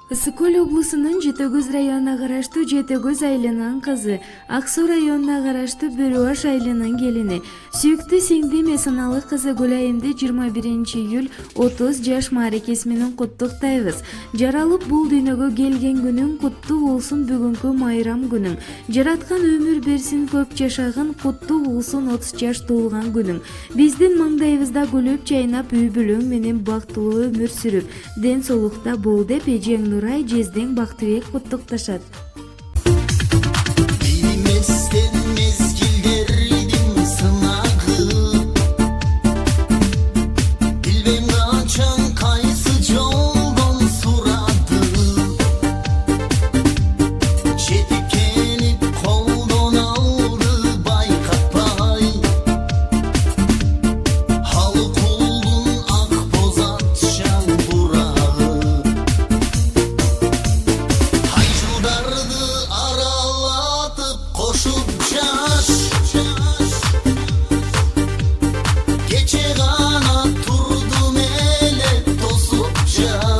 Ысык-Көл облусунун Жети Көз районуна караштуу Жети Көз айылынын кызы, Ак Суу районуна караштуу Бөрүбаш айылынын келини, сүйүктүү сиңдим эсеналык кызы Гүлайымды 21 июль 30 жаш мааракеси менен куттуктайбыз. Жаралып бул дүйнөгө келген күнүң куттуу болсун, бүгүнкү майрам күнүң. Жараткан өмүр берсин, көп жашагын, куттуу болсун 30 жаш туулган күнүң. Биздин маңдайыбызда күлүп жайнап, үй бүлөң менен бактылуу өмүр сүрүп, ден соолукта бол деп эжең Нурай Жездең Бактыбек куттукташат. Bilmezden mezgillerdim sınagı Bilmem kaçan kaysı yoldan suradı Жетip gelip koldan aldı Baykapay Halk oldun Akbozat Şamburağı Haycılardı aralatıp koşup caş Gece kanat turdum ele tosup caş